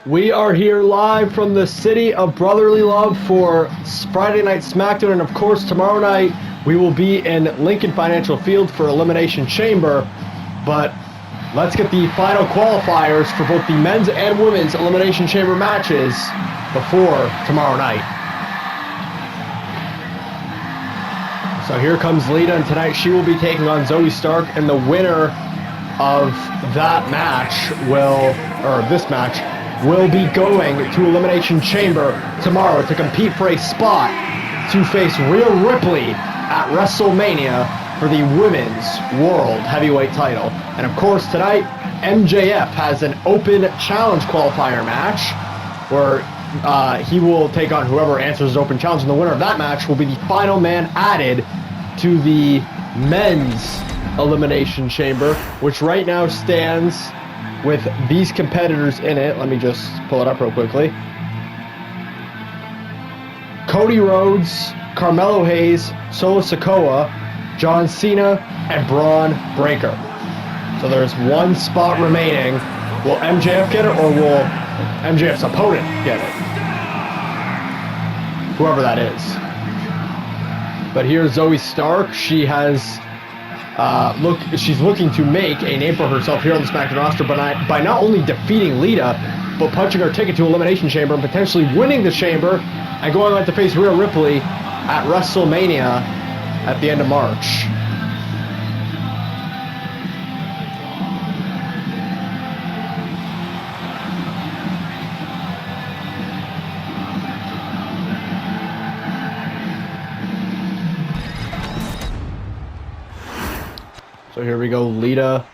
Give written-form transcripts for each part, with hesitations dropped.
We are here live from the city of brotherly love for Friday Night SmackDown, and of course tomorrow night we will be in Lincoln Financial Field for Elimination Chamber. But let's get the final qualifiers for both the men's and women's Elimination Chamber matches before tomorrow night. So here comes Lita, and tonight she will be taking on Zoe Stark, and the winner of that match this match will be going to Elimination Chamber tomorrow to compete for a spot to face Rhea Ripley at WrestleMania for the Women's World Heavyweight title. And of course tonight, MJF has an open challenge qualifier match where he will take on whoever answers his open challenge, and the winner of that match will be the final man added to the men's Elimination Chamber, which right now stands with these competitors in it. Let me just pull it up real quickly. Cody Rhodes, Carmelo Hayes, Solo Sikoa, John Cena, and Braun Breaker. So there's one spot remaining. Will MJF get it, or will MJF's opponent get it? Whoever that is. But here's Zoe Stark. She has she's looking to make a name for herself here on the SmackDown roster by not only defeating Lita, but punching her ticket to Elimination Chamber and potentially winning the Chamber and going on to face Rhea Ripley at WrestleMania at the end of March. So here we go. Lita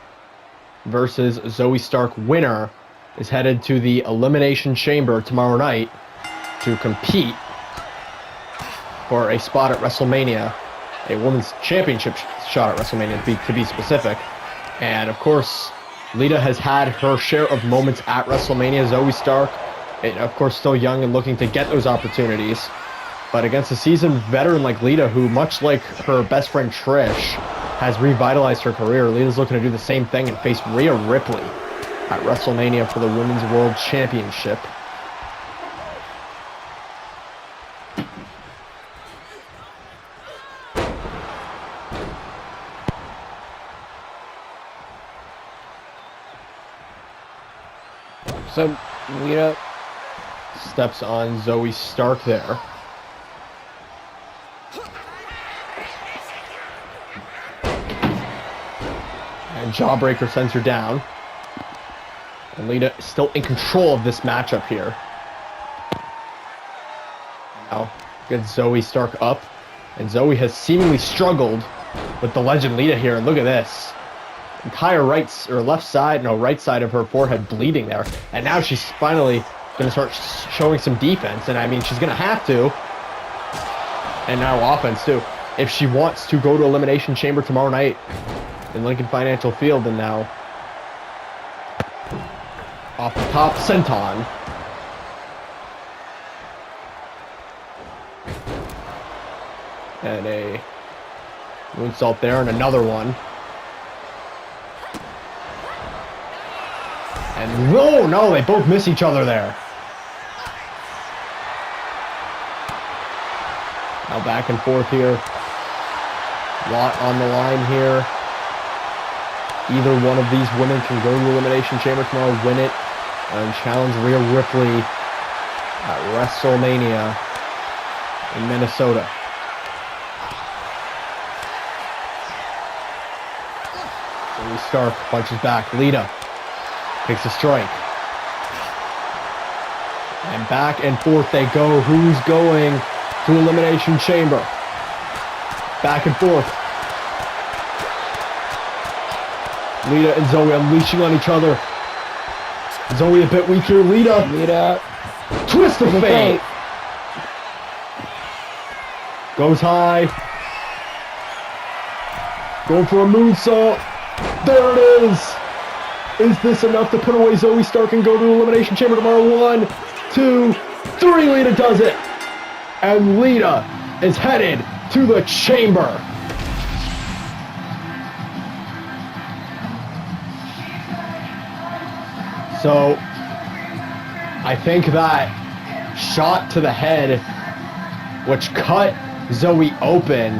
versus Zoe Stark. Winner is headed to the Elimination Chamber tomorrow night to compete for a spot at WrestleMania, a women's championship shot at WrestleMania to be specific. And of course, Lita has had her share of moments at WrestleMania. Zoe Stark, of course, still young and looking to get those opportunities. But against a seasoned veteran like Lita, who, much like her best friend Trish, has revitalized her career, Lita's looking to do the same thing and face Rhea Ripley at WrestleMania for the Women's World Championship. So Lita steps on Zoe Stark there. And Jawbreaker sends her down. And Lita is still in control of this matchup here. Now, get Zoe Stark up. And Zoe has seemingly struggled with the legend Lita here. And look at this. Entire right side of her forehead bleeding there. And now she's finally going to start showing some defense. And I mean, she's going to have to. And now offense too. If she wants to go to Elimination Chamber tomorrow night in Lincoln Financial Field. And now off the top, senton. And a moonsault there, and another one. And no, they both miss each other there. Now back and forth here. Lot on the line here. Either one of these women can go to Elimination Chamber tomorrow, win it, and challenge Rhea Ripley at WrestleMania in Minnesota. Zoe Stark punches back. Lita takes a strike. And back and forth they go. Who's going to Elimination Chamber? Back and forth. Lita and Zoe unleashing on each other. Zoe a bit weak here. Lita. Twist of fate. Goes high. Going for a moonsault. There it is. Is this enough to put away Zoe Stark and go to Elimination Chamber tomorrow? 1, 2, 3. Lita does it. And Lita is headed to the Chamber. So I think that shot to the head, which cut Zoe open,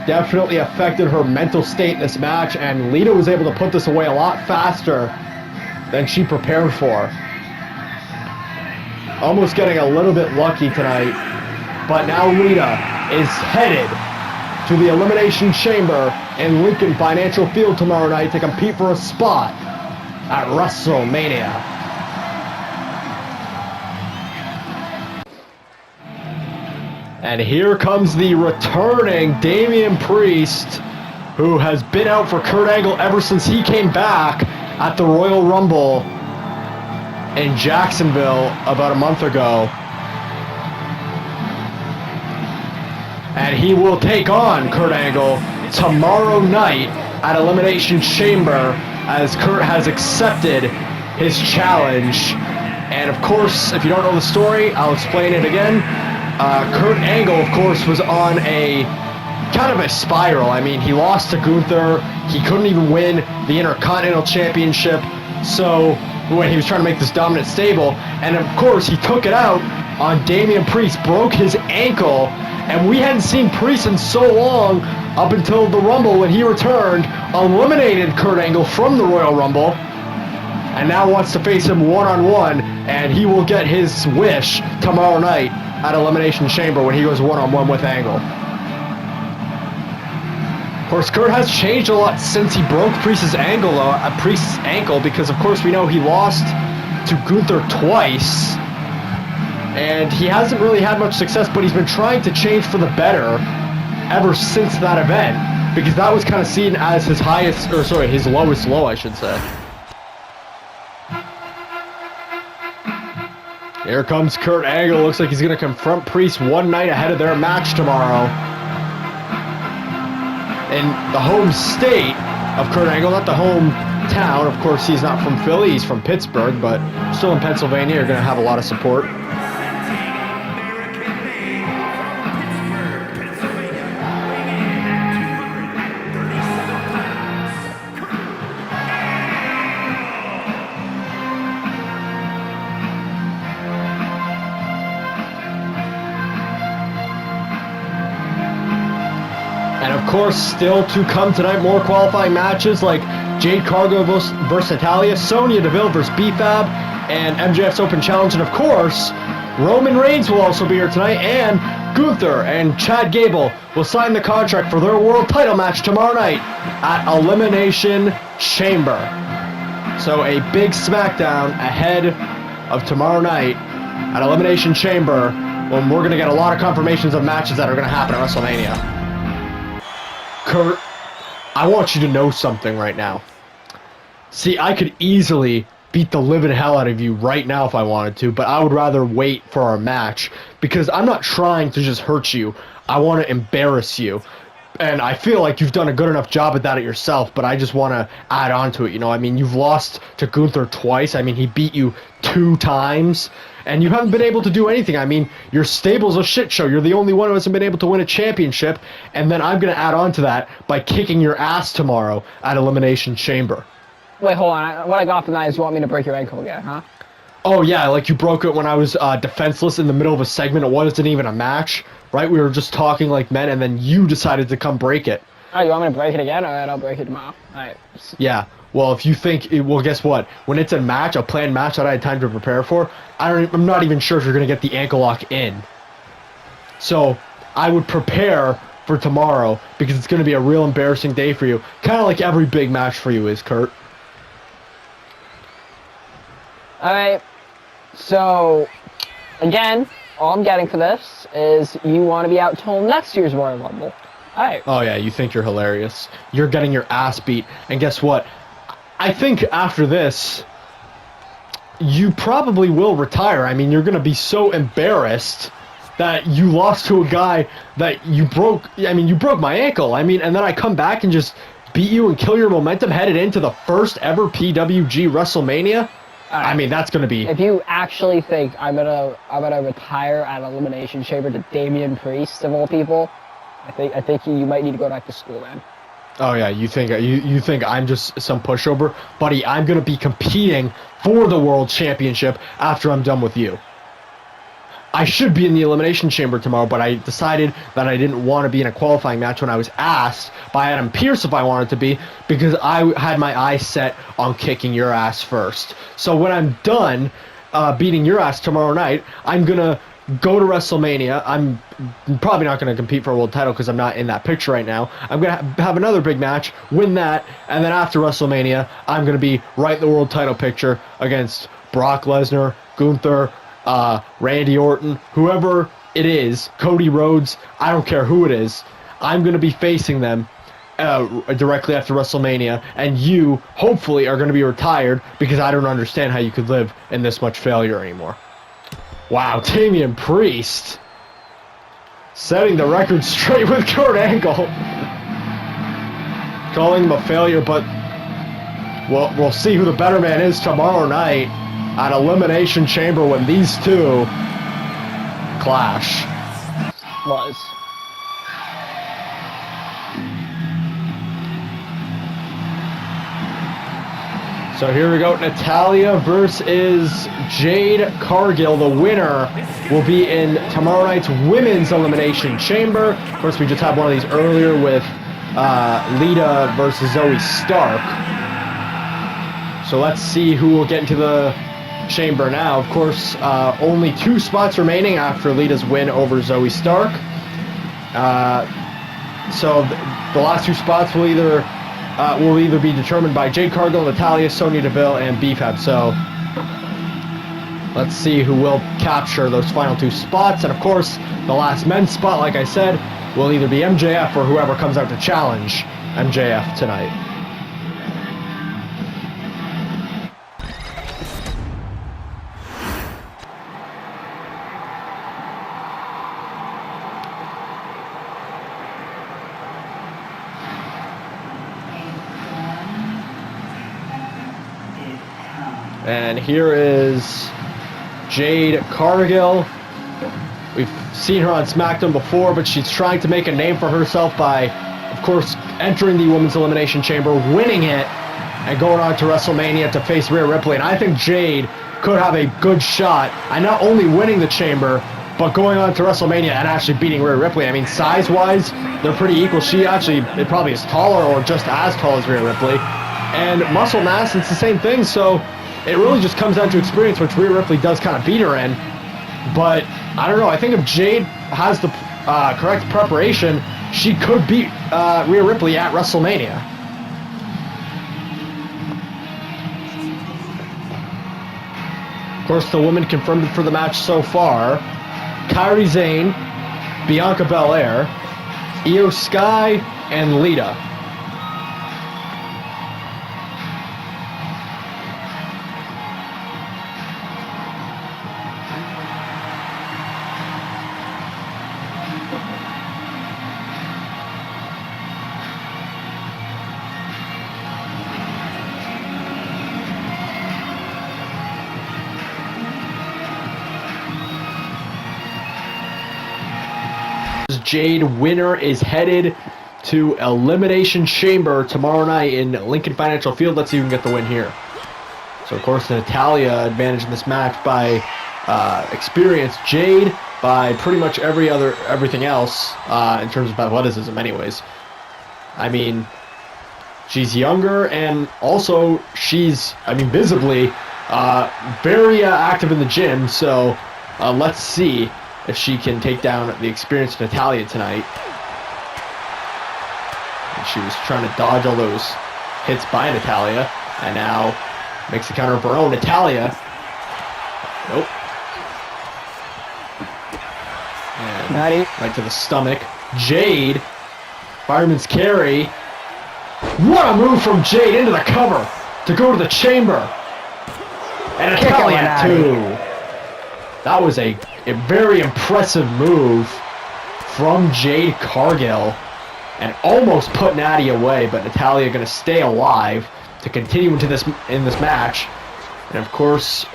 definitely affected her mental state in this match, and Lita was able to put this away a lot faster than she prepared for. Almost getting a little bit lucky tonight, but now Lita is headed to the Elimination Chamber in Lincoln Financial Field tomorrow night to compete for a spot at WrestleMania. And here comes the returning Damian Priest, who has been out for Kurt Angle ever since he came back at the Royal Rumble in Jacksonville about a month ago. And he will take on Kurt Angle tomorrow night at Elimination Chamber, as Kurt has accepted his challenge. And of course, if you don't know the story, I'll explain it again. Kurt Angle, of course, was on a kind of a spiral. I mean, he lost to Gunther. He couldn't even win the Intercontinental Championship. So when he was trying to make this dominant stable, and of course, he took it out on Damian Priest, broke his ankle, and we hadn't seen Priest in so long up until the Rumble when he returned, eliminated Kurt Angle from the Royal Rumble, and now wants to face him one-on-one, and he will get his wish tomorrow night at Elimination Chamber when he goes one-on-one with Angle. Of course, Kurt has changed a lot since he broke Priest's ankle, because of course we know he lost to Gunther twice, and he hasn't really had much success, but he's been trying to change for the better ever since that event, because that was kind of seen as his his lowest low, I should say. Here comes Kurt Angle. Looks like he's going to confront Priest one night ahead of their match tomorrow. In the home state of Kurt Angle, not the hometown. Of course, he's not from Philly, he's from Pittsburgh, but still in Pennsylvania, you're going to have a lot of support. And of course, still to come tonight, more qualifying matches like Jade Cargill versus Natalia, Sonya Deville versus B-Fab, and MJF's Open Challenge. And of course, Roman Reigns will also be here tonight, and Gunther and Chad Gable will sign the contract for their world title match tomorrow night at Elimination Chamber. So a big SmackDown ahead of tomorrow night at Elimination Chamber, when we're going to get a lot of confirmations of matches that are going to happen at WrestleMania. Kurt, I want you to know something right now. See, I could easily beat the living hell out of you right now if I wanted to, but I would rather wait for our match, because I'm not trying to just hurt you. I want to embarrass you. And I feel like you've done a good enough job at that yourself, but I just want to add on to it. You know, I mean, you've lost to Gunther twice. I mean, he beat you 2 times, and you haven't been able to do anything. I mean, your stable's a shit show. You're the only one who hasn't been able to win a championship, and then I'm going to add on to that by kicking your ass tomorrow at Elimination Chamber. Wait, hold on. What I got from that is you want me to break your ankle again, huh? Oh, yeah, like you broke it when I was defenseless in the middle of a segment. It wasn't even a match, right? We were just talking like men, and then you decided to come break it. Oh, you want me to break it again? All right, I'll break it tomorrow. All right. Yeah, well, if you think, well, guess what? When it's a match, a planned match that I had time to prepare for, I'm not even sure if you're going to get the ankle lock in. So I would prepare for tomorrow, because it's going to be a real embarrassing day for you. Kind of like every big match for you is, Kurt. All right. So, again, all I'm getting for this is you want to be out till next year's Royal Rumble. All right. Oh, yeah, you think you're hilarious. You're getting your ass beat. And guess what? I think after this, you probably will retire. I mean, you're going to be so embarrassed that you lost to a guy that you broke. I mean, you broke my ankle. I mean, and then I come back and just beat you and kill your momentum headed into the first ever PWG WrestleMania. Right. I mean, that's going to be... If you actually think I'm gonna retire at Elimination Chamber to Damian Priest, of all people, I think you might need to go back to school, man. Oh, yeah, you think I'm just some pushover? Buddy, I'm going to be competing for the World Championship after I'm done with you. I should be in the Elimination Chamber tomorrow, but I decided that I didn't want to be in a qualifying match when I was asked by Adam Pearce if I wanted to be, because I had my eyes set on kicking your ass first. So when I'm done beating your ass tomorrow night, I'm going to go to WrestleMania. I'm probably not going to compete for a world title because I'm not in that picture right now. I'm going to have another big match, win that, and then after WrestleMania, I'm going to be right in the world title picture against Brock Lesnar, Gunther, Randy Orton, whoever it is, Cody Rhodes, I don't care who it is, I'm going to be facing them directly after WrestleMania, and you, hopefully, are going to be retired because I don't understand how you could live in this much failure anymore. Wow, Damian Priest setting the record straight with Kurt Angle. Calling him a failure, but we'll see who the better man is tomorrow night at Elimination Chamber when these two clash. Was. So here we go, Natalya versus Jade Cargill. The winner will be in tomorrow night's Women's Elimination Chamber. Of course, we just had one of these earlier with Lita versus Zoe Stark. So let's see who will get into the chamber now. Of course, only 2 spots remaining after Lita's win over Zoe Stark. So the last 2 spots will either be determined by Jade Cargill, Natalya, Sonya Deville, and BFAB. So let's see who will capture those final 2 spots. And of course, the last men's spot, like I said, will either be MJF or whoever comes out to challenge MJF tonight. And here is Jade Cargill. We've seen her on SmackDown before, but she's trying to make a name for herself by, of course, entering the Women's Elimination Chamber, winning it, and going on to WrestleMania to face Rhea Ripley. And I think Jade could have a good shot at not only winning the Chamber, but going on to WrestleMania and actually beating Rhea Ripley. I mean, size-wise, they're pretty equal. She actually probably is taller or just as tall as Rhea Ripley. And muscle mass, it's the same thing, so it really just comes down to experience, which Rhea Ripley does kind of beat her in. But, I don't know, I think if Jade has the correct preparation, she could beat Rhea Ripley at WrestleMania. Of course, the women confirmed for the match so far: Kairi Sane, Bianca Belair, Io Sky, and Lita. Jade winner is headed to Elimination Chamber tomorrow night in Lincoln Financial Field. Let's see who can get the win here. So, of course, Natalya advantaged in this match by experience. Jade by pretty much everything else in terms of athleticism anyways. I mean, she's younger, and also she's, visibly very active in the gym. So let's see if she can take down the experienced Natalya tonight. And she was trying to dodge all those hits by Natalya, and now makes the counter of her own. Natalya. Nope. And right to the stomach. Jade. Fireman's carry. What a move from Jade into the cover to go to the chamber. And Natalya too. That was a very impressive move from Jade Cargill, and almost put Natty away, but Natalya going to stay alive to continue in this match. And of course,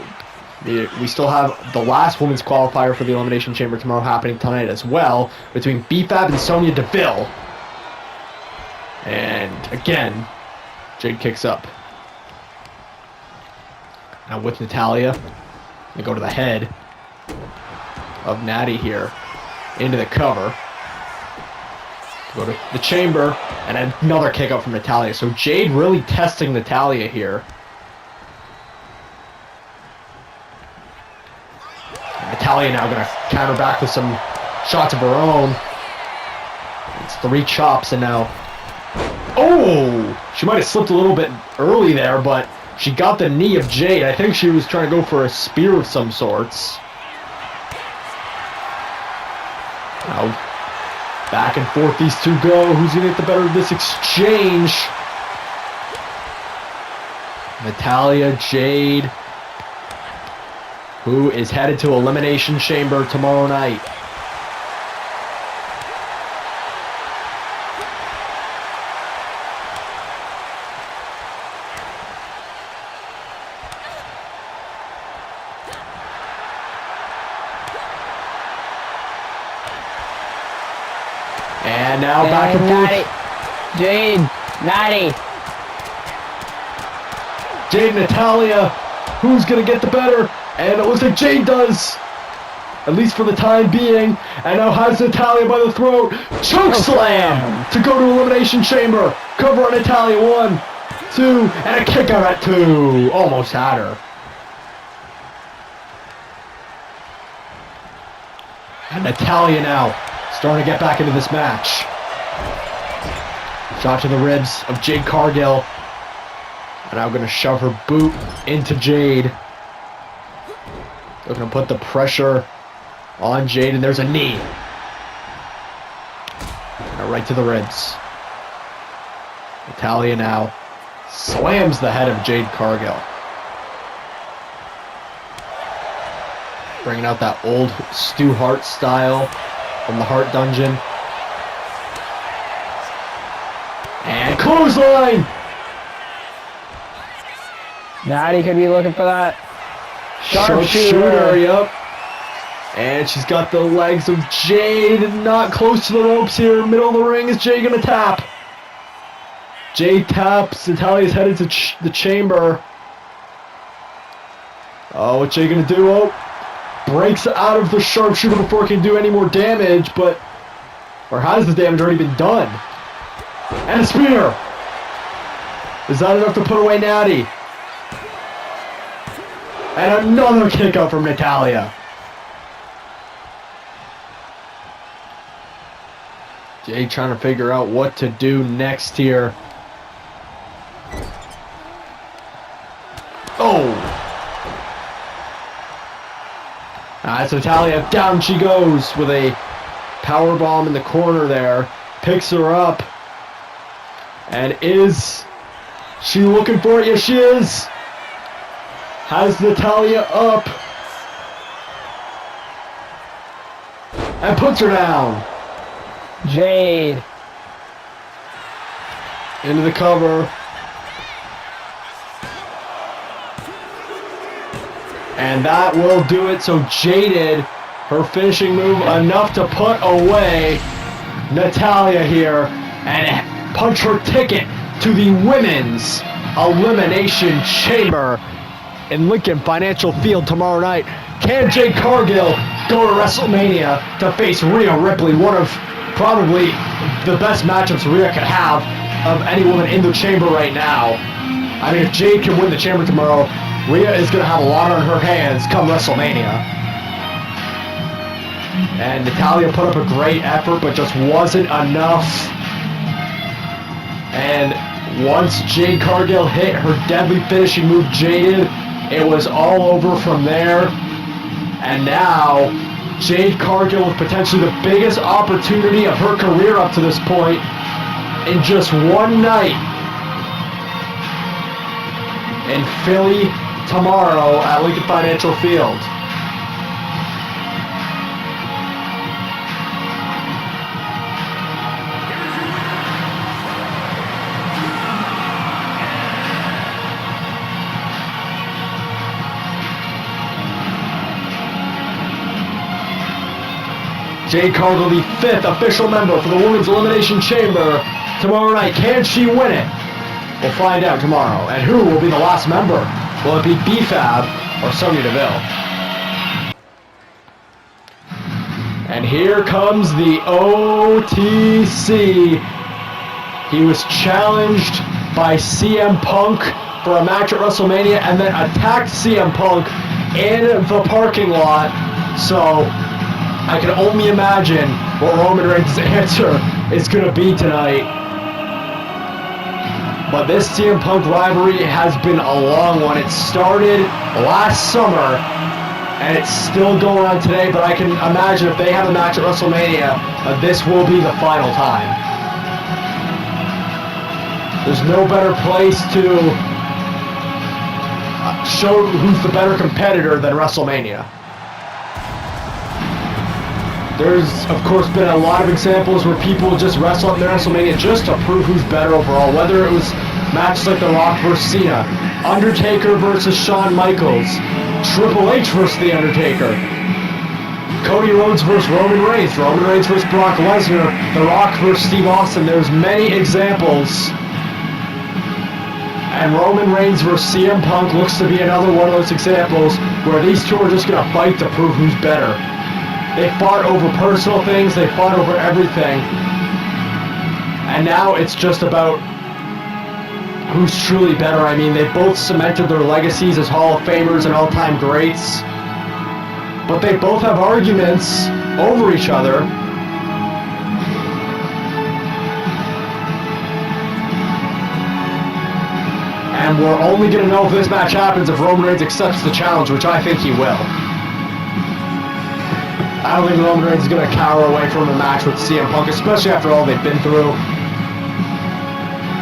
we still have the last women's qualifier for the Elimination Chamber tomorrow happening tonight as well, between BFAB and Sonya Deville. And again, Jade kicks up. Now with Natalya. They go to the head of Natty here. Into the cover. Go to the chamber. And another kick out from Natalya. So Jade really testing Natalya here. Natalya now going to counter back with some shots of her own. It's 3 chops and now... Oh! She might have slipped a little bit early there, but she got the knee of Jade. I think she was trying to go for a spear of some sorts. Now, back and forth these two go. Who's going to get the better of this exchange? Natalya, Jade, who is headed to Elimination Chamber tomorrow night. And now back and forth. Jade, Natty. Jade, Natalya. Who's going to get the better? And it looks like Jade does. At least for the time being. And now has Natalya by the throat. Choke slam to go to Elimination Chamber. Cover on Natalya. 1, 2, and a kick out at 2. Almost had her. And Natalya now starting to get back into this match. Shot to the ribs of Jade Cargill. And now going to shove her boot into Jade. They're going to put the pressure on Jade, and there's a knee. Now right to the ribs. Natalya now slams the head of Jade Cargill. Bringing out that old Stu Hart style from the Hart Dungeon. And clothesline! Natty could be looking for that. Sharpshooter, yep. And she's got the legs of Jade, not close to the ropes here. Middle of the ring, is Jade gonna tap? Jade taps, Natalya's headed to the chamber. Oh, what's Jade gonna do? Oh, breaks out of the sharpshooter before it can do any more damage, but... Or has the damage already been done? And a spear! Is that enough to put away Natty? And another kick out from Natalya. Jade trying to figure out what to do next here. Oh! That's Natalya. Down she goes with a powerbomb in the corner there. Picks her up. And is she looking for it? Yes, she is. Has Natalya up. And puts her down. Jade. Into the cover. And that will do it. So Jaded, her finishing move enough to put away Natalya here and punch her ticket to the Women's Elimination Chamber in Lincoln Financial Field tomorrow night. Can Jade Cargill go to WrestleMania to face Rhea Ripley, one of probably the best matchups Rhea could have of any woman in the chamber right now? I mean, if Jade can win the chamber tomorrow, Rhea is going to have a lot on her hands come WrestleMania. And Natalya put up a great effort, but just wasn't enough. And once Jade Cargill hit her deadly finishing move, Jaded, it was all over from there. And now, Jade Cargill with potentially the biggest opportunity of her career up to this point in just one night in Philly tomorrow at Lincoln Financial Field. Jade Cargill, the 5th official member for the Women's Elimination Chamber tomorrow night. Can she win it? We'll find out tomorrow. And who will be the last member Will it be B-Fab or Sonya Deville? And here comes the OTC. He was challenged by CM Punk for a match at WrestleMania and then attacked CM Punk in the parking lot. So I can only imagine what Roman Reigns' answer is going to be tonight. But this CM Punk rivalry has been a long one. It started last summer and it's still going on today, but I can imagine if they have a match at WrestleMania, this will be the final time. There's no better place to show who's the better competitor than WrestleMania. There's, of course, been a lot of examples where people just wrestle up their WrestleMania just to prove who's better overall, whether it was matches like The Rock versus Cena, Undertaker versus Shawn Michaels, Triple H versus The Undertaker, Cody Rhodes versus Roman Reigns versus Brock Lesnar, The Rock versus Steve Austin. There's many examples. And Roman Reigns versus CM Punk looks to be another one of those examples where these two are just going to fight to prove who's better. They fought over personal things, they fought over everything. And now it's just about who's truly better. I mean, they both cemented their legacies as Hall of Famers and all-time greats. But they both have arguments over each other. And we're only going to know if this match happens if Roman Reigns accepts the challenge, which I think he will. I don't think Roman Reigns is going to cower away from a match with CM Punk, especially after all they've been through.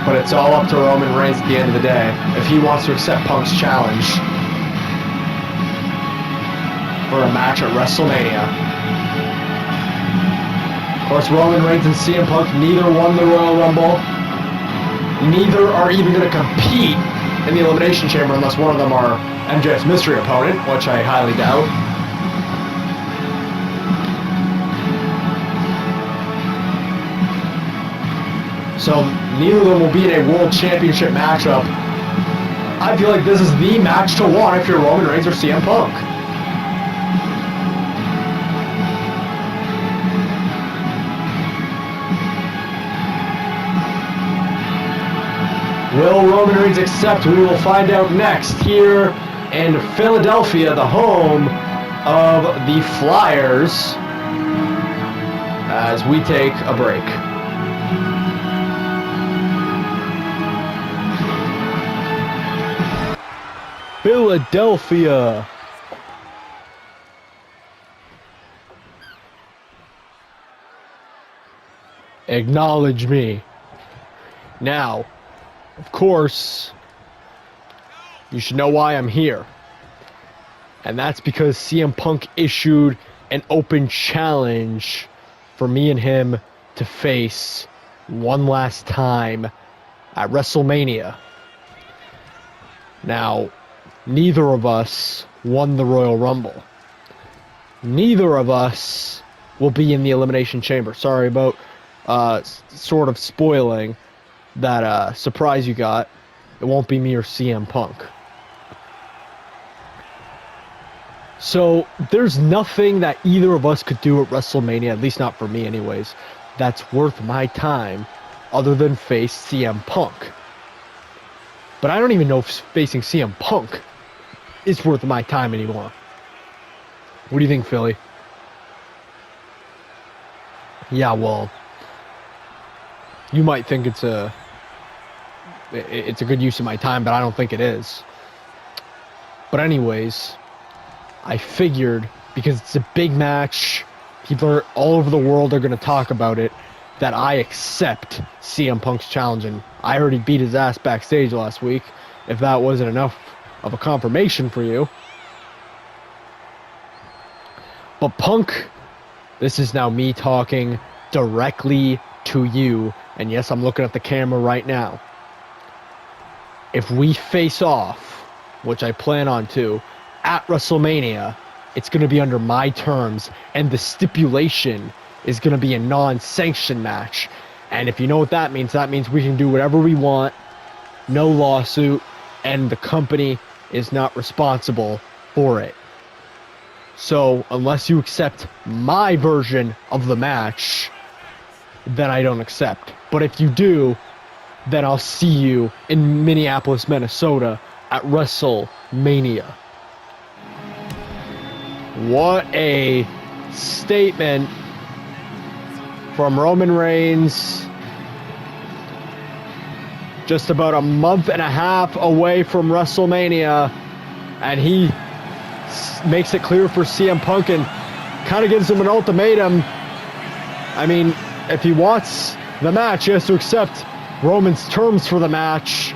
But it's all up to Roman Reigns at the end of the day, if he wants to accept Punk's challenge for a match at WrestleMania. Of course, Roman Reigns and CM Punk neither won the Royal Rumble. Neither are even going to compete in the Elimination Chamber unless one of them are MJF's mystery opponent, which I highly doubt. So neither of them will be in a World Championship matchup. I feel like this is the match to want if you're Roman Reigns or CM Punk. Will Roman Reigns accept? We will find out next here in Philadelphia, the home of the Flyers, as we take a break. Philadelphia. Acknowledge me. Now, of course, you should know why I'm here. And that's because CM Punk issued an open challenge for me and him to face one last time at WrestleMania. Now, neither of us won the Royal Rumble. Neither of us will be in the Elimination Chamber. Sorry about sort of spoiling that surprise you got. It won't be me or CM Punk. So there's nothing that either of us could do at WrestleMania, at least not for me anyways, that's worth my time other than face CM Punk. But I don't even know if facing CM Punk is worth my time anymore. What do you think, Philly? Yeah, well, you might think it's a good use of my time, but I don't think it is. But anyways, I figured, because it's a big match, people are all over the world are going to talk about it, that I accept CM Punk's challenge. And I already beat his ass backstage last week, if that wasn't enough of a confirmation for you. But Punk, this is now me talking directly to you. And yes, I'm looking at the camera right now. If we face off, which I plan on to, at WrestleMania, it's going to be under my terms, and the stipulation is going to be a non-sanctioned match. And if you know what that means we can do whatever we want, no lawsuit, and the company is not responsible for it. So, unless you accept my version of the match, then I don't accept. But if you do, then I'll see you in Minneapolis, Minnesota at WrestleMania. What a statement from Roman Reigns. Just about a month and a half away from WrestleMania, and he makes it clear for CM Punk and kind of gives him an ultimatum. I mean, if he wants the match, he has to accept Roman's terms for the match.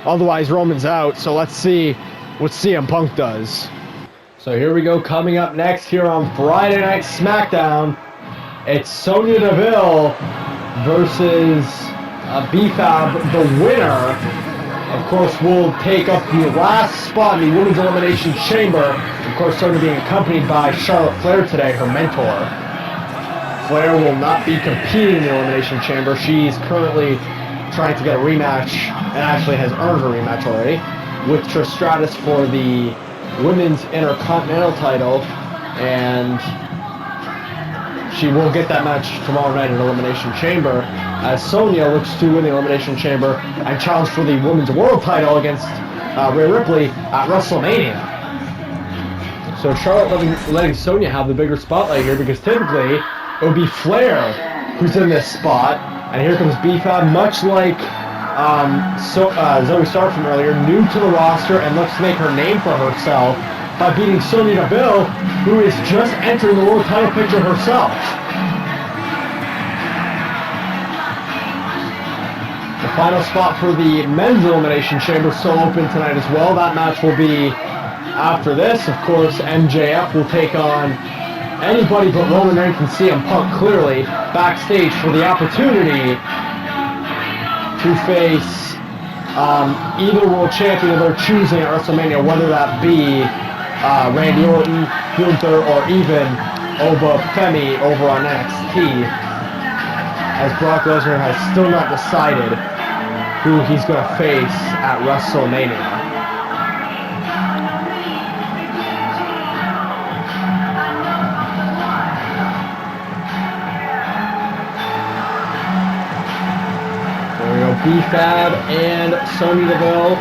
Otherwise, Roman's out. So let's see what CM Punk does. So here we go. Coming up next here on Friday Night SmackDown, it's Sonya Deville versus B-Fab. The winner, of course, will take up the last spot in the Women's Elimination Chamber. Of course, Sonya being accompanied by Charlotte Flair today, her mentor. Flair will not be competing in the Elimination Chamber. She's currently trying to get a rematch, and actually has earned her rematch already, with Trish Stratus for the Women's Intercontinental title, and she will get that match tomorrow night in Elimination Chamber, as Sonya looks to win the Elimination Chamber and challenge for the Women's World title against Rhea Ripley at WrestleMania. So Charlotte letting Sonya have the bigger spotlight here, because typically it would be Flair who's in this spot, and here comes B-Fab, much like Zoe Stark from earlier, new to the roster and looks to make her name for herself by beating Sonya Deville, who is just entering the world title picture herself. The final spot for the men's elimination chamber still open tonight as well. That match will be after this. Of course, MJF will take on anybody but Roman Reigns and CM Punk, clearly backstage for the opportunity to face either world champion of their choosing at WrestleMania, whether that be Randy Orton, Gunther, or even Oba Femi over on NXT, as Brock Lesnar has still not decided who he's going to face at WrestleMania. B-Fab and Sonya Deville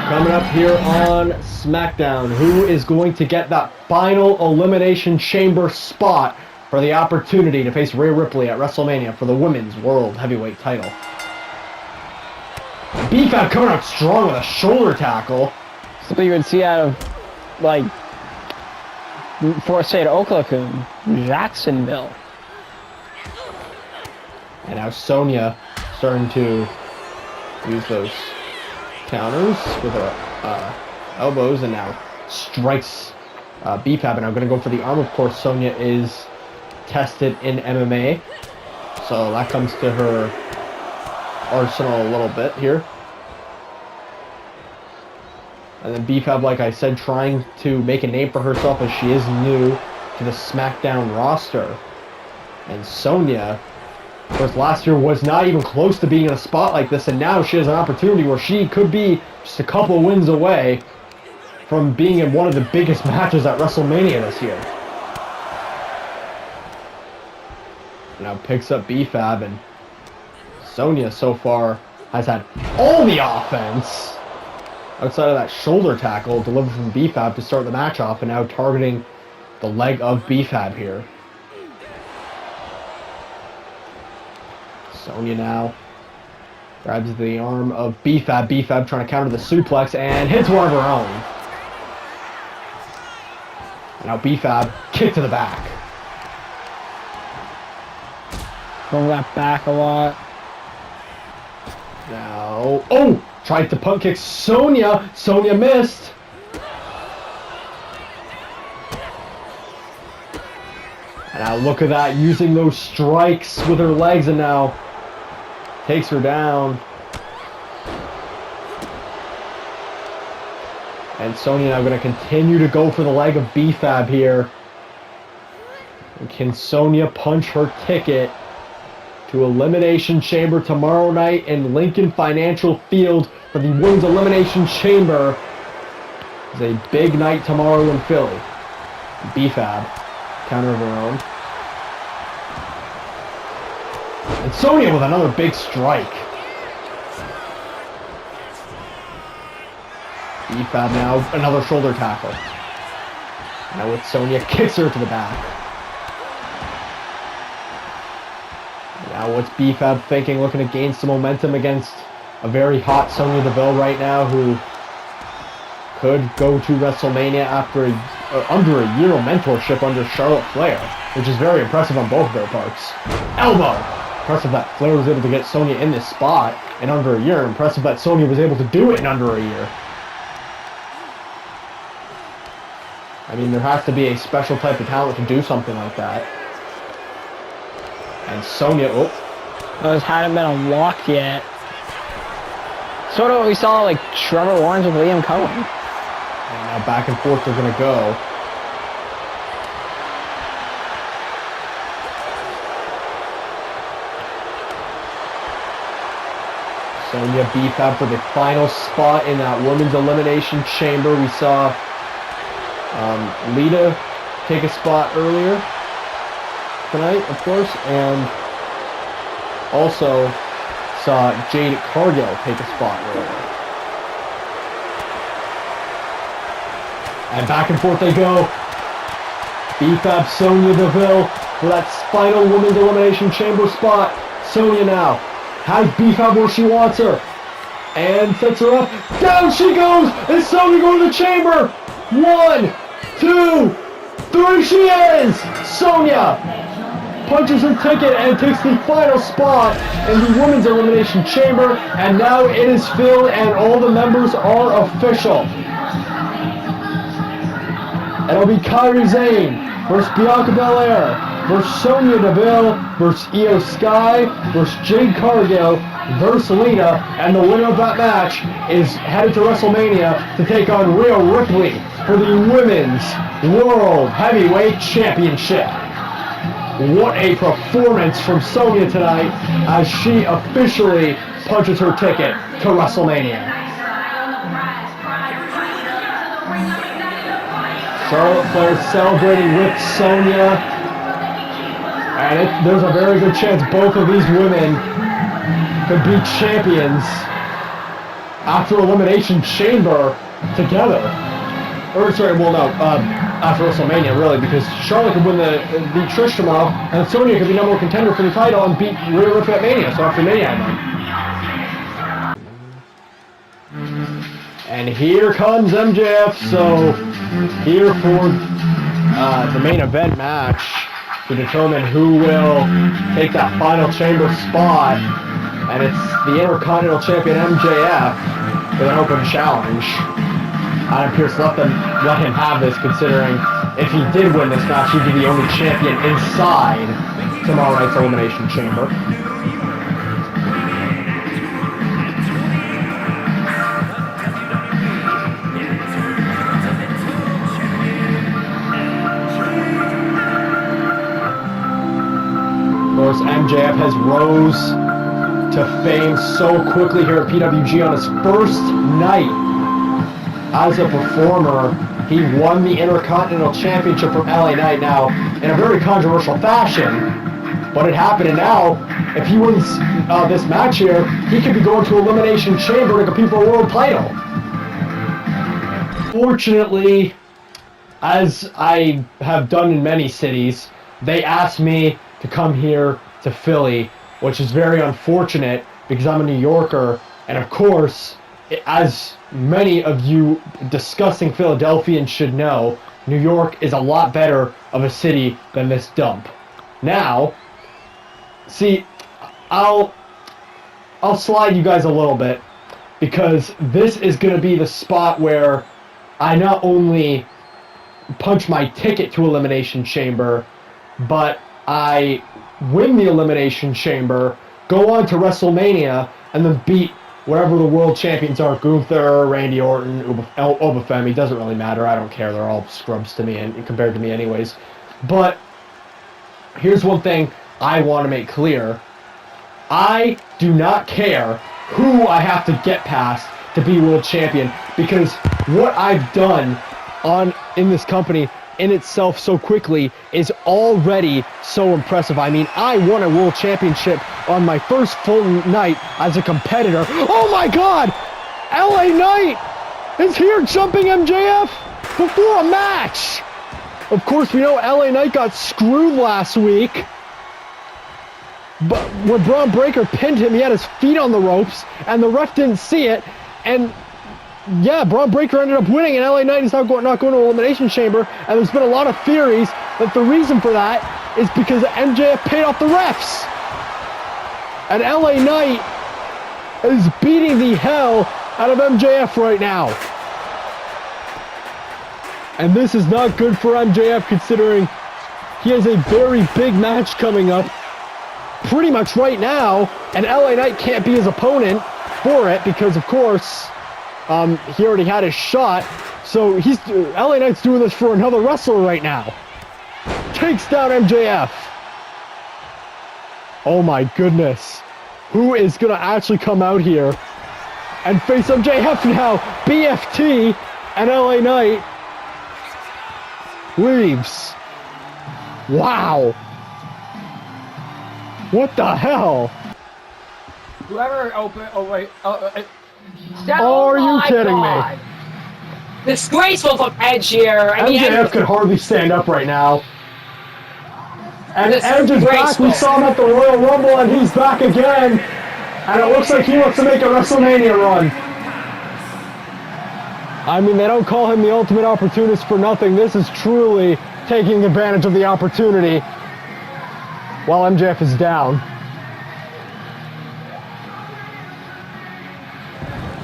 coming up here on SmackDown. Who is going to get that final Elimination Chamber spot for the opportunity to face Rhea Ripley at WrestleMania for the Women's World Heavyweight title? B-Fab coming out strong with a shoulder tackle. Something you would see out of, like, for say to Oklahoma, Jacksonville. And now Sonya starting to use those counters with her elbows, and now strikes B-Fab. And I'm going to go for the arm. Of course, Sonya is tested in MMA, so that comes to her arsenal a little bit here. And then B-Fab, like I said, trying to make a name for herself as she is new to the SmackDown roster. And Sonya, of course, last year was not even close to being in a spot like this, and now she has an opportunity where she could be just a couple wins away from being in one of the biggest matches at WrestleMania this year. Now picks up B-Fab, and Sonya so far has had all the offense outside of that shoulder tackle delivered from B-Fab to start the match off, and now targeting the leg of B-Fab here. Sonya now grabs the arm of B-Fab. B-Fab trying to counter the suplex and hits one of her own. And now B-Fab kick to the back. Going that back a lot. Now, oh! Tried to punt kick Sonya. Sonya missed. And now look at that, using those strikes with her legs, and now takes her down. And Sonya now going to continue to go for the leg of B-Fab here. And can Sonya punch her ticket to Elimination Chamber tomorrow night in Lincoln Financial Field for the Women's Elimination Chamber It's a big night tomorrow in Philly. BFAB, counter of her own. And Sonya with another big strike. BFAB now, another shoulder tackle. Now with Sonya, kicks her to the back. Now what's BFAB thinking, looking to gain some momentum against a very hot Sonya Deville right now, who could go to WrestleMania after under a year of mentorship under Charlotte Flair, which is very impressive on both of their parts. Elbow! Impressive that Flair was able to get Sonya in this spot in under a year. Impressive that Sonya was able to do it in under a year. I mean, there has to be a special type of talent to do something like that. And Sonya, those hadn't been unlocked yet. Sort of what we saw, like, Trevor Lawrence with Liam Cohen. And now back and forth they're going to go. Sonya BFAB for the final spot in that women's elimination chamber. We saw Lita take a spot earlier tonight, of course, and also saw Jade Cargill take a spot earlier. And back and forth they go. BFAB Sonya Deville for that final women's elimination chamber spot. Sonya now has BFAB where she wants her. And sets her up. Down she goes! And Sonya going to the chamber! 1, 2, 3, she is! Sonya punches her ticket and takes the final spot in the women's elimination chamber. And now it is filled and all the members are official. It'll be Kairi Sane versus Bianca Belair versus Sonya Deville versus Io Sky versus Jade Cargill versus Lita, and the winner of that match is headed to WrestleMania to take on Rhea Ripley for the Women's World Heavyweight Championship. What a performance from Sonya tonight as she officially punches her ticket to WrestleMania. Charlotte Flair celebrating with Sonya, and there's a very good chance both of these women could be champions after Elimination Chamber together. Or sorry, well no, after WrestleMania really, because Charlotte could win the Trish tomorrow, and Sonya could be number one contender for the title and beat Rhea Ripley at Mania. So after Mania, I mean. And here comes MJF. So here for the main event match to determine who will take that final chamber spot, and it's the Intercontinental Champion MJF with an open challenge. Adam Pearce let him have this, considering if he did win this match, he'd be the only champion inside tomorrow night's Elimination Chamber. Of course, MJF has rose to fame so quickly here at PWG on his first night as a performer. He won the Intercontinental Championship from LA Knight, now in a very controversial fashion, but it happened, and now if he wins this match here, he could be going to Elimination Chamber to compete for a world title. Fortunately, as I have done in many cities, they asked me to come here to Philly, which is very unfortunate because I'm a New Yorker, and of course, as many of you disgusting Philadelphians should know, New York is a lot better of a city than this dump. Now, see, I'll slide you guys a little bit, because this is going to be the spot where I not only punch my ticket to Elimination Chamber, but I win the Elimination Chamber, go on to WrestleMania, and then beat whatever the world champions are, Gunther, Randy Orton, Obafemi, doesn't really matter, I don't care, they're all scrubs to me, and compared to me anyways. But here's one thing I want to make clear. I do not care who I have to get past to be world champion, because what I've done in this company in itself so quickly is already so impressive. I mean, I won a world championship on my first full night as a competitor. Oh my God! LA Knight is here jumping MJF before a match! Of course, we know LA Knight got screwed last week. But when Braun Breaker pinned him, he had his feet on the ropes, and the ref didn't see it. And yeah, Braun Breaker ended up winning, and LA Knight is not going to Elimination Chamber. And there's been a lot of theories that the reason for that is because MJF paid off the refs. And LA Knight is beating the hell out of MJF right now. And this is not good for MJF, considering he has a very big match coming up pretty much right now, and LA Knight can't be his opponent for it because, of course, he already had his shot. So LA Knight's doing this for another wrestler right now. Takes down MJF. Oh my goodness. Who is going to actually come out here and face MJF now? BFT and LA Knight leaves. Wow. What the hell? Whoever opened. Oh wait. Are you kidding me? Disgraceful from Edge here. MJF could hardly stand up right now. And Edge is back. We saw him at the Royal Rumble, and he's back again. And it looks like he wants to make a WrestleMania run. I mean, they don't call him the ultimate opportunist for nothing. This is truly taking advantage of the opportunity while MJF is down.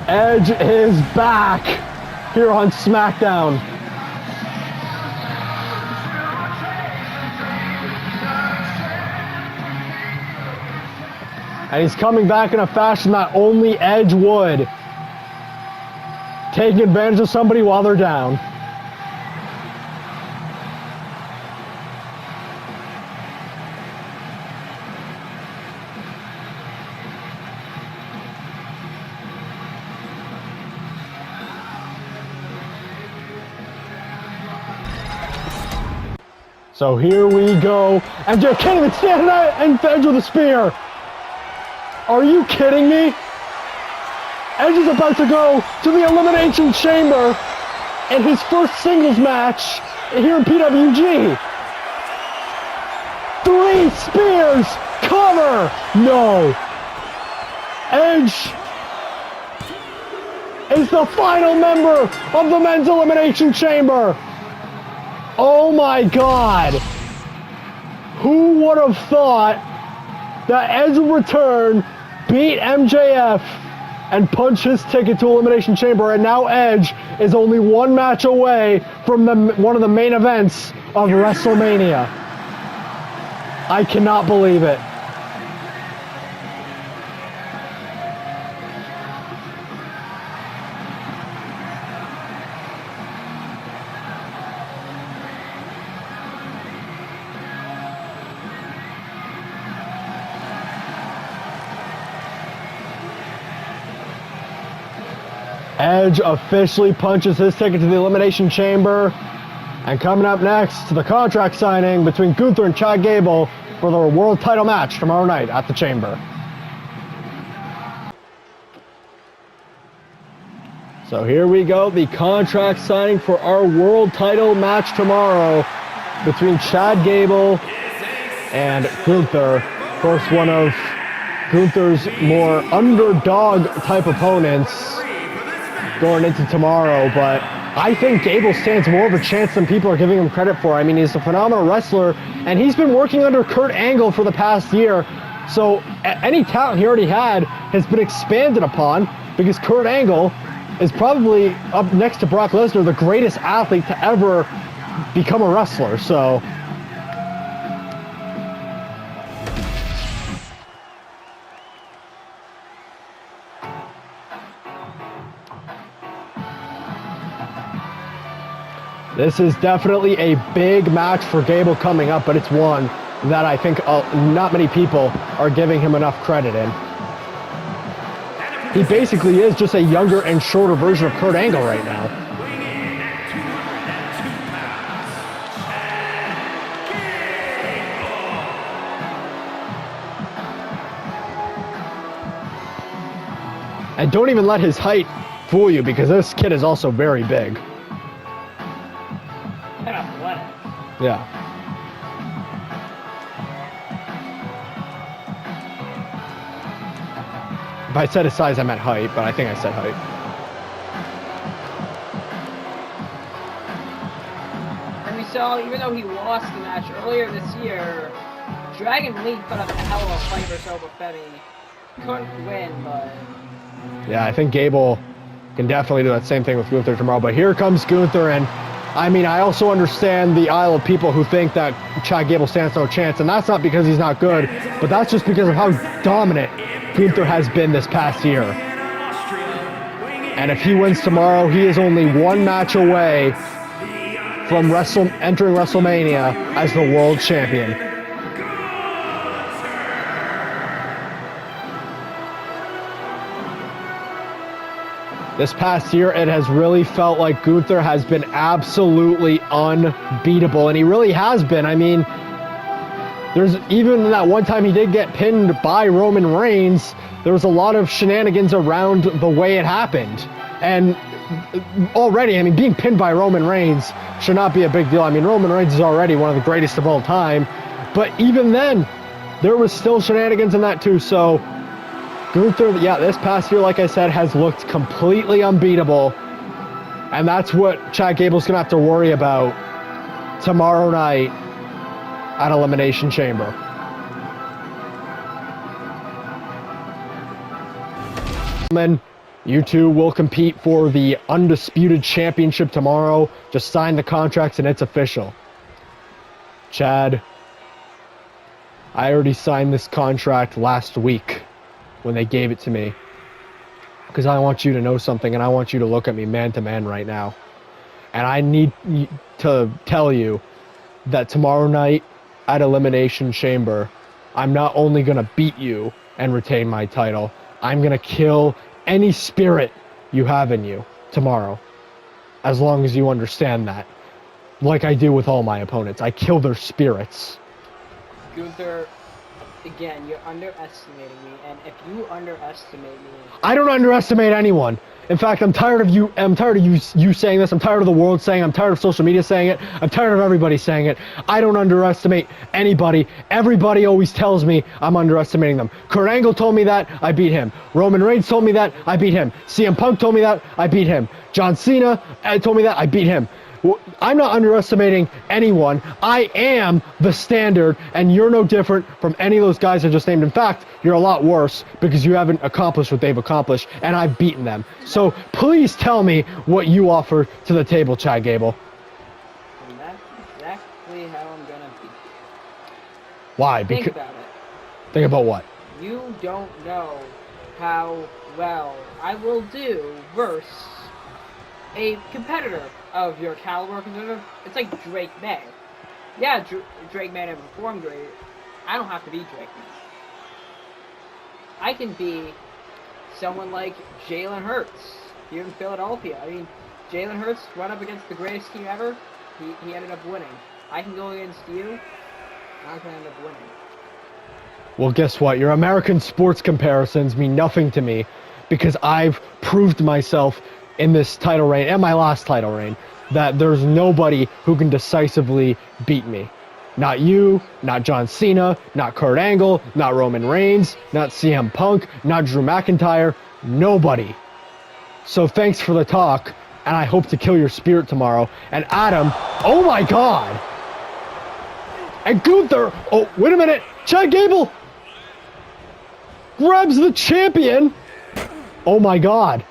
Edge is back here on SmackDown. And he's coming back in a fashion that only Edge would. Taking advantage of somebody while they're down. So here we go. MJF can't even stand out and Edge with a spear. Are you kidding me? Edge is about to go to the Elimination Chamber in his first singles match here in PWG. 3 spears! Cover! No! Edge is the final member of the Men's Elimination Chamber. Oh my God! Who would have thought that Edge would return, beat MJF, and punch his ticket to Elimination Chamber, and now Edge is only 1 match away from one of the main events of WrestleMania. I cannot believe it. Edge officially punches his ticket to the Elimination Chamber. And coming up next, the contract signing between Gunther and Chad Gable for the world title match tomorrow night at the Chamber. So here we go, the contract signing for our world title match tomorrow between Chad Gable and Gunther. Of course, one of Gunther's more underdog type opponents going into tomorrow, but I think Gable stands more of a chance than people are giving him credit for. I mean, he's a phenomenal wrestler, and he's been working under Kurt Angle for the past year, so any talent he already had has been expanded upon, because Kurt Angle is probably, up next to Brock Lesnar, the greatest athlete to ever become a wrestler, so this is definitely a big match for Gable coming up, but it's one that I think not many people are giving him enough credit in. He basically is just a younger and shorter version of Kurt Angle right now. And don't even let his height fool you, because this kid is also very big. Yeah. If I said his size, I meant height, but I think I said height. And we saw, even though he lost the match earlier this year, Dragon Lee put up a hell of a fight versus Obafemi. Couldn't win, but... Yeah, I think Gable can definitely do that same thing with Gunther tomorrow. But here comes Gunther, and I mean, I also understand the aisle of people who think that Chad Gable stands no chance, and that's not because he's not good, but that's just because of how dominant Gunther has been this past year. And if he wins tomorrow, he is only one match away from entering WrestleMania as the world champion. This past year, it has really felt like Gunther has been absolutely unbeatable, and he really has been. I mean, there's even that one time he did get pinned by Roman Reigns, there was a lot of shenanigans around the way it happened. And already, I mean, being pinned by Roman Reigns should not be a big deal. I mean, Roman Reigns is already one of the greatest of all time, but even then, there was still shenanigans in that too, so Gunther, yeah, this past year, like I said, has looked completely unbeatable. And that's what Chad Gable's going to have to worry about tomorrow night at Elimination Chamber. Gentlemen, you two will compete for the Undisputed Championship tomorrow. Just sign the contracts and it's official. Chad, I already signed this contract last week when they gave it to me, because I want you to know something, and I want you to look at me man to man right now. And I need to tell you that tomorrow night at Elimination Chamber, I'm not only going to beat you and retain my title, I'm going to kill any spirit you have in you tomorrow, as long as you understand that. Like I do with all my opponents, I kill their spirits. Gunther, again, you're underestimating me, and if you underestimate me... I don't underestimate anyone. In fact, I'm tired of you saying this. I'm tired of the world saying it. I'm tired of social media saying it. I'm tired of everybody saying it. I don't underestimate anybody. Everybody always tells me I'm underestimating them. Kurt Angle told me that, I beat him. Roman Reigns told me that, I beat him. CM Punk told me that, I beat him. John Cena told me that, I beat him. I'm not underestimating anyone. I am the standard, and you're no different from any of those guys I just named. In fact, you're a lot worse because you haven't accomplished what they've accomplished, and I've beaten them. So please tell me what you offer to the table, Chad Gable. And that's exactly how I'm gonna beat you. Why? Think about it. Think about what? You don't know how well I will do versus a competitor of your caliber. It's like Drake May. Yeah, Drake May never performed great. I don't have to be Drake May. I can be someone like Jalen Hurts here in Philadelphia. I mean, Jalen Hurts went up against the greatest team ever. He ended up winning. I can go against you, and I can end up winning. Well, guess what? Your American sports comparisons mean nothing to me, because I've proved myself in this title reign, and my last title reign, that there's nobody who can decisively beat me. Not you, not John Cena, not Kurt Angle, not Roman Reigns, not CM Punk, not Drew McIntyre, nobody. So thanks for the talk, and I hope to kill your spirit tomorrow. And Adam, oh my God! And Gunther, oh, wait a minute, Chad Gable grabs the champion. Oh my God.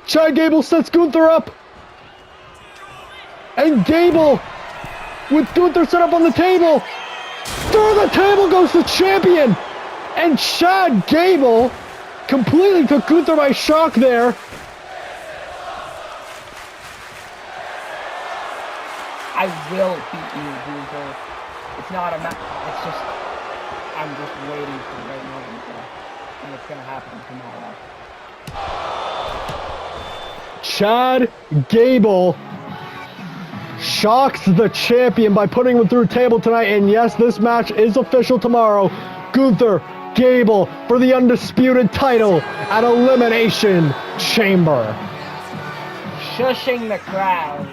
Chad Gable sets Gunther up. And Gable, with Gunther set up on the table, through the table goes the champion. And Chad Gable completely took Gunther by shock there. I will beat you, Gunther. It's not a match. It's just, I'm just waiting for the right moment. and it's gonna happen tomorrow. Chad Gable shocks the champion by putting him through table tonight, and yes, this match is official tomorrow. Gunther Gable for the undisputed title at Elimination Chamber. Shushing the crowd.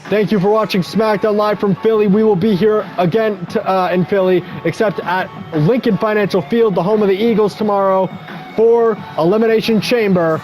Thank you for watching SmackDown Live from Philly. We will be here again in Philly, except at Lincoln Financial Field, the home of the Eagles, tomorrow for Elimination Chamber.